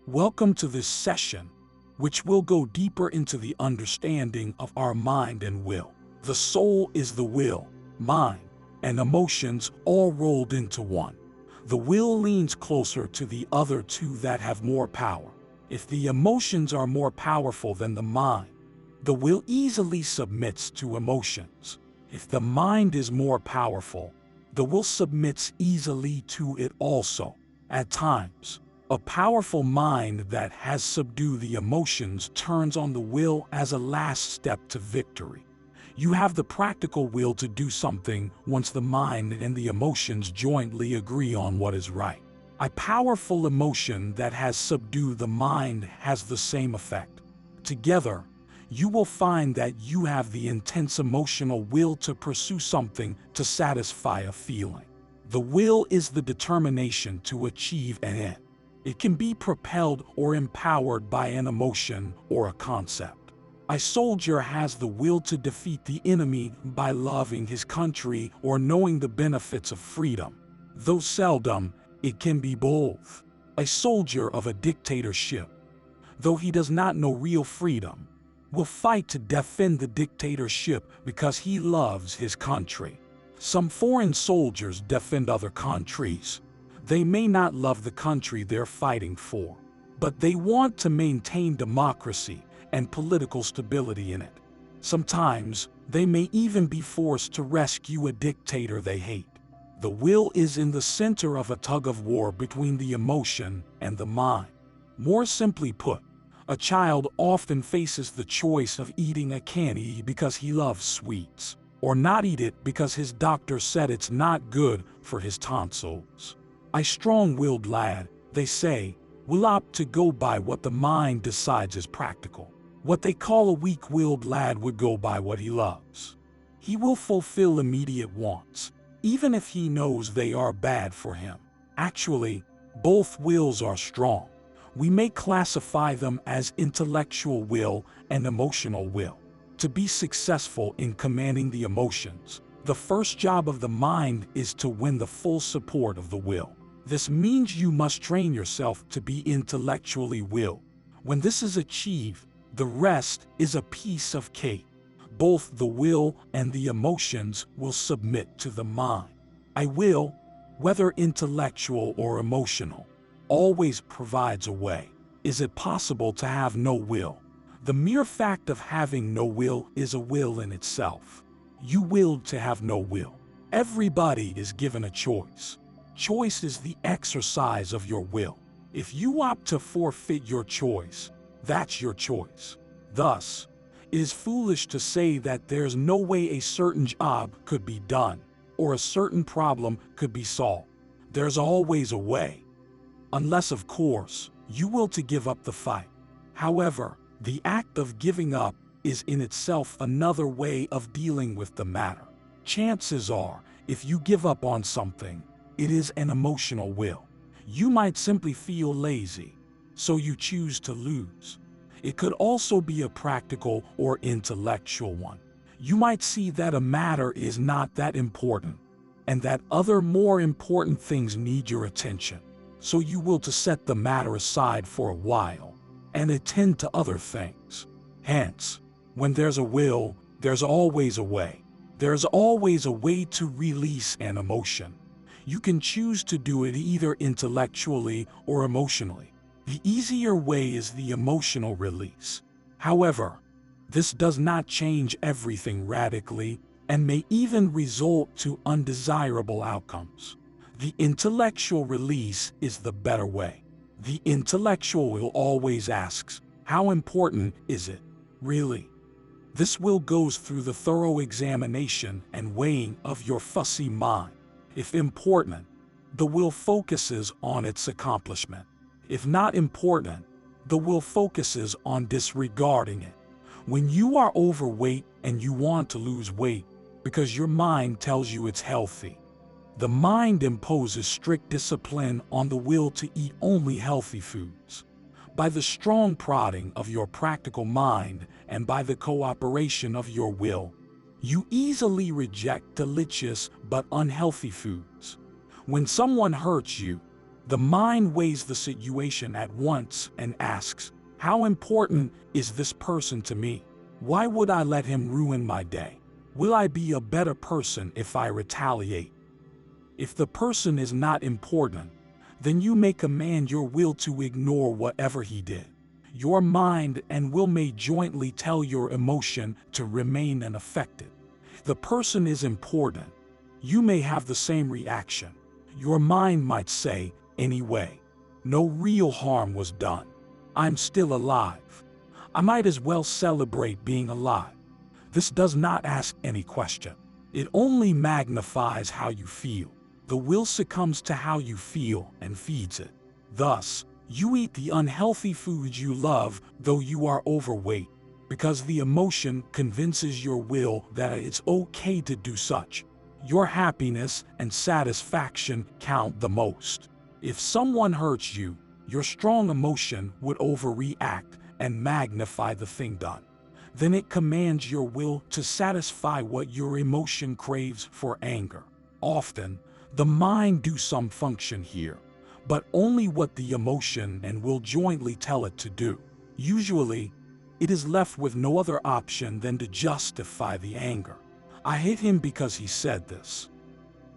Welcome to this session, which will go deeper into the understanding of our mind and will. The soul is the will, mind, and emotions all rolled into one. The will leans closer to the other two that have more power. If the emotions are more powerful than the mind, the will easily submits to emotions. If the mind is more powerful, the will submits easily to it also. At times, a powerful mind that has subdued the emotions turns on the will as a last step to victory. You have the practical will to do something once the mind and the emotions jointly agree on what is right. A powerful emotion that has subdued the mind has the same effect. Together, you will find that you have the intense emotional will to pursue something to satisfy a feeling. The will is the determination to achieve an end. It can be propelled or empowered by an emotion or a concept. A soldier has the will to defeat the enemy by loving his country or knowing the benefits of freedom. Though seldom, it can be both. A soldier of a dictatorship, though he does not know real freedom, will fight to defend the dictatorship because he loves his country. Some foreign soldiers defend other countries. They may not love the country they're fighting for, but they want to maintain democracy and political stability in it. Sometimes, they may even be forced to rescue a dictator they hate. The will is in the center of a tug-of-war between the emotion and the mind. More simply put, a child often faces the choice of eating a candy because he loves sweets, or not eat it because his doctor said it's not good for his tonsils. A strong-willed lad, they say, will opt to go by what the mind decides is practical. What they call a weak-willed lad would go by what he loves. He will fulfill immediate wants, even if he knows they are bad for him. Actually, both wills are strong. We may classify them as intellectual will and emotional will. To be successful in commanding the emotions, the first job of the mind is to win the full support of the will. This means you must train yourself to be intellectually willed. When this is achieved, the rest is a piece of cake. Both the will and the emotions will submit to the mind. A will, whether intellectual or emotional, always provides a way. Is it possible to have no will? The mere fact of having no will is a will in itself. You willed to have no will. Everybody is given a choice. Choice is the exercise of your will. If you opt to forfeit your choice, that's your choice. Thus, it is foolish to say that there's no way a certain job could be done, or a certain problem could be solved. There's always a way. Unless, of course, you will to give up the fight. However, the act of giving up is in itself another way of dealing with the matter. Chances are, if you give up on something, it is an emotional will. You might simply feel lazy, so you choose to lose. It could also be a practical or intellectual one. You might see that a matter is not that important, and that other more important things need your attention. So you will to set the matter aside for a while and attend to other things. Hence, when there's a will, there's always a way. There's always a way to release an emotion. You can choose to do it either intellectually or emotionally. The easier way is the emotional release. However, this does not change everything radically and may even result to undesirable outcomes. The intellectual release is the better way. The intellectual will always asks, how important is it, really? This will goes through the thorough examination and weighing of your fussy mind. If important, the will focuses on its accomplishment. If not important, the will focuses on disregarding it. When you are overweight and you want to lose weight because your mind tells you it's healthy, the mind imposes strict discipline on the will to eat only healthy foods. By the strong prodding of your practical mind and by the cooperation of your will, you easily reject delicious but unhealthy foods. When someone hurts you, The mind weighs the situation at once and asks, how important is this person to me? Why would I let him ruin my day? Will I be a better person if I retaliate? If the person is not important, then you may command your will to ignore whatever he did. Your mind and will may jointly tell your emotion to remain unaffected. If the person is important, you may have the same reaction. Your mind might say, anyway, no real harm was done. I'm still alive. I might as well celebrate being alive. This does not ask any question. It only magnifies how you feel. The will succumbs to how you feel and feeds it. Thus, you eat the unhealthy foods you love, though you are overweight, because the emotion convinces your will that it's okay to do such. Your happiness and satisfaction count the most. If someone hurts you, your strong emotion would overreact and magnify the thing done. Then it commands your will to satisfy what your emotion craves for anger. Often, the mind do some function here, but only what the emotion and will jointly tell it to do. Usually, it is left with no other option than to justify the anger. I hit him because he said this.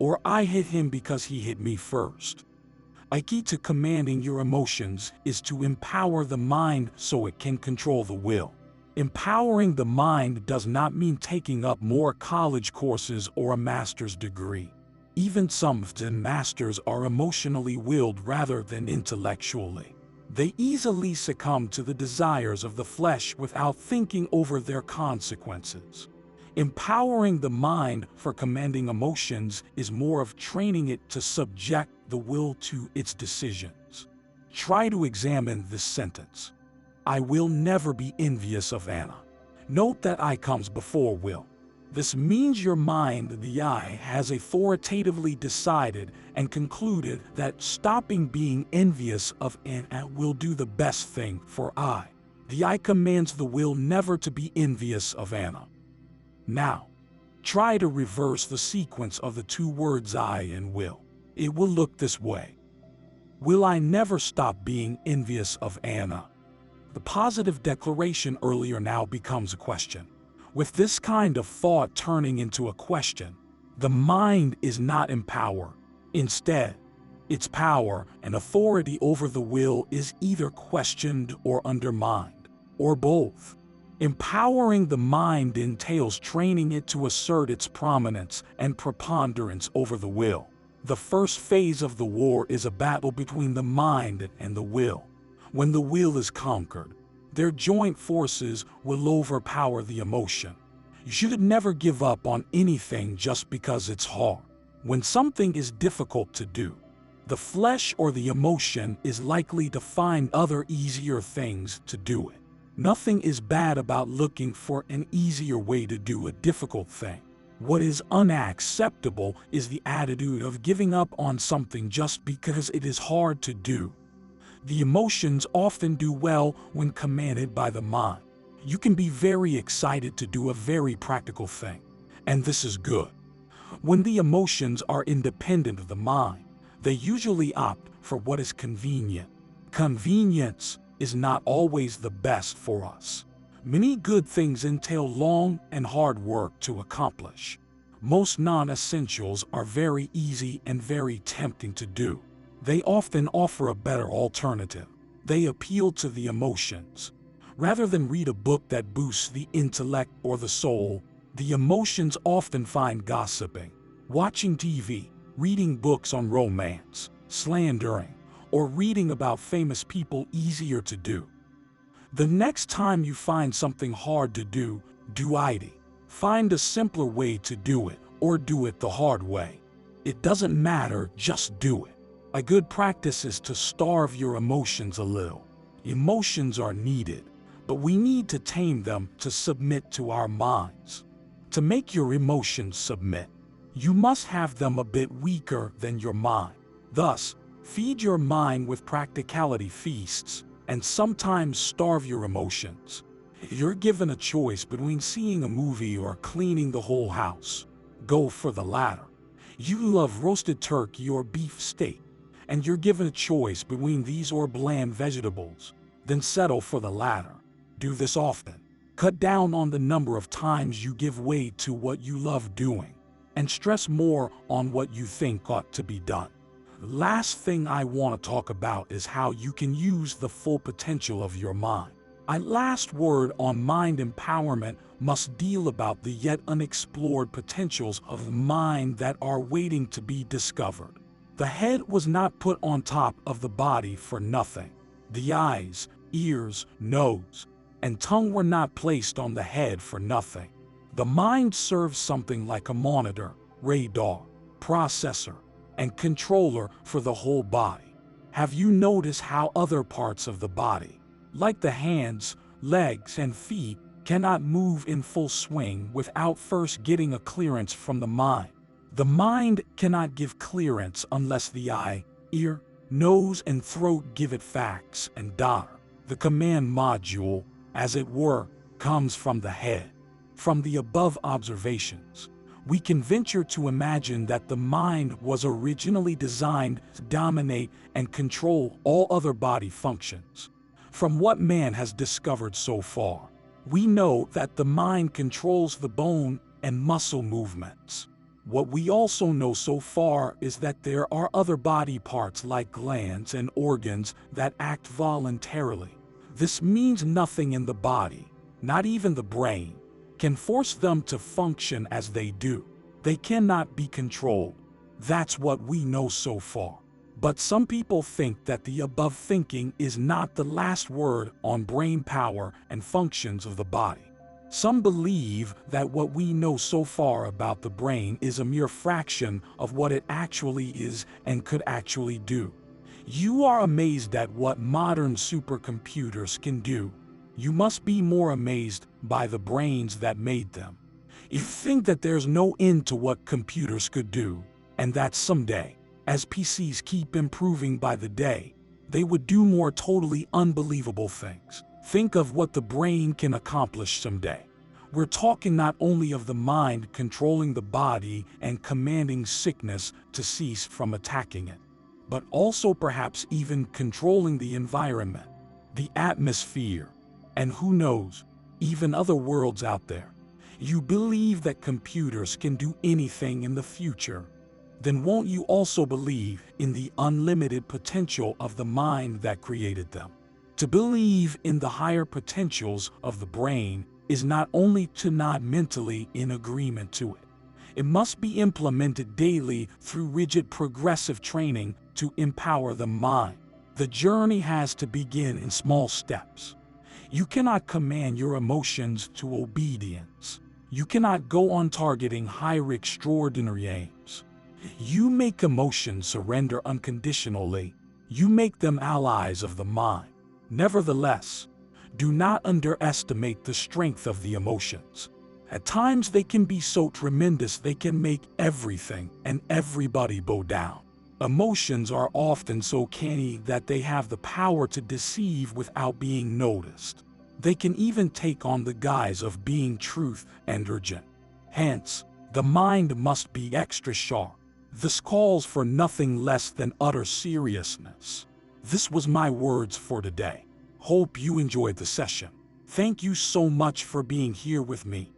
Or I hit him because he hit me first. A key to commanding your emotions is to empower the mind so it can control the will. Empowering the mind does not mean taking up more college courses or a master's degree. Even some masters are emotionally willed rather than intellectually. They easily succumb to the desires of the flesh without thinking over their consequences. Empowering the mind for commanding emotions is more of training it to subject the will to its decisions. Try to examine this sentence. I will never be envious of Anna. Note that I comes before will. This means your mind, the I, has authoritatively decided and concluded that stopping being envious of Anna will do the best thing for I. The I commands the will never to be envious of Anna. Now, try to reverse the sequence of the two words I and will. It will look this way. Will I never stop being envious of Anna? The positive declaration earlier now becomes a question. With this kind of thought turning into a question, the mind is not empowered. Instead, its power and authority over the will is either questioned or undermined, or both. Empowering the mind entails training it to assert its prominence and preponderance over the will. The first phase of the war is a battle between the mind and the will. When the will is conquered, their joint forces will overpower the emotion. You should never give up on anything just because it's hard. When something is difficult to do, the flesh or the emotion is likely to find other easier things to do it. Nothing is bad about looking for an easier way to do a difficult thing. What is unacceptable is the attitude of giving up on something just because it is hard to do. The emotions often do well when commanded by the mind. You can be very excited to do a very practical thing, and this is good. When the emotions are independent of the mind, they usually opt for what is convenient. Convenience is not always the best for us. Many good things entail long and hard work to accomplish. Most non-essentials are very easy and very tempting to do. They often offer a better alternative. They appeal to the emotions. Rather than read a book that boosts the intellect or the soul, the emotions often find gossiping, watching TV, reading books on romance, slandering, or reading about famous people easier to do. The next time you find something hard to do it. Find a simpler way to do it, or do it the hard way. It doesn't matter, just do it. A good practice is to starve your emotions a little. Emotions are needed, but we need to tame them to submit to our minds. To make your emotions submit, you must have them a bit weaker than your mind. Thus, feed your mind with practicality feasts, and sometimes starve your emotions. You're given a choice between seeing a movie or cleaning the whole house. Go for the latter. You love roasted turkey or beef steak, and you're given a choice between these or bland vegetables, then settle for the latter. Do this often. Cut down on the number of times you give way to what you love doing, and stress more on what you think ought to be done. The last thing I want to talk about is how you can use the full potential of your mind. My last word on mind empowerment must deal about the yet unexplored potentials of the mind that are waiting to be discovered. The head was not put on top of the body for nothing. The eyes, ears, nose, and tongue were not placed on the head for nothing. The mind serves something like a monitor, radar, processor, and controller for the whole body. Have you noticed how other parts of the body, like the hands, legs, and feet, cannot move in full swing without first getting a clearance from the mind? The mind cannot give clearance unless the eye, ear, nose, and throat give it facts and data. The command module, as it were, comes from the head. From the above observations, we can venture to imagine that the mind was originally designed to dominate and control all other body functions. From what man has discovered so far, we know that the mind controls the bone and muscle movements. What we also know so far is that there are other body parts like glands and organs that act voluntarily. This means nothing in the body, not even the brain, can force them to function as they do. They cannot be controlled. That's what we know so far. But some people think that the above thinking is not the last word on brain power and functions of the body. Some believe that what we know so far about the brain is a mere fraction of what it actually is and could actually do. You are amazed at what modern supercomputers can do. You must be more amazed by the brains that made them. You think that there's no end to what computers could do, and that someday, as PCs keep improving by the day, they would do more totally unbelievable things. Think of what the brain can accomplish someday. We're talking not only of the mind controlling the body and commanding sickness to cease from attacking it, but also perhaps even controlling the environment, the atmosphere, and who knows, even other worlds out there. You believe that computers can do anything in the future, then won't you also believe in the unlimited potential of the mind that created them? To believe in the higher potentials of the brain is not only to nod mentally in agreement to it. It must be implemented daily through rigid progressive training to empower the mind. The journey has to begin in small steps. You cannot command your emotions to obedience. You cannot go on targeting higher extraordinary aims. You make emotions surrender unconditionally. You make them allies of the mind. Nevertheless, do not underestimate the strength of the emotions. At times they can be so tremendous they can make everything and everybody bow down. Emotions are often so canny that they have the power to deceive without being noticed. They can even take on the guise of being truth and urgent. Hence, the mind must be extra sharp. This calls for nothing less than utter seriousness. This was my words for today. Hope you enjoyed the session. Thank you so much for being here with me.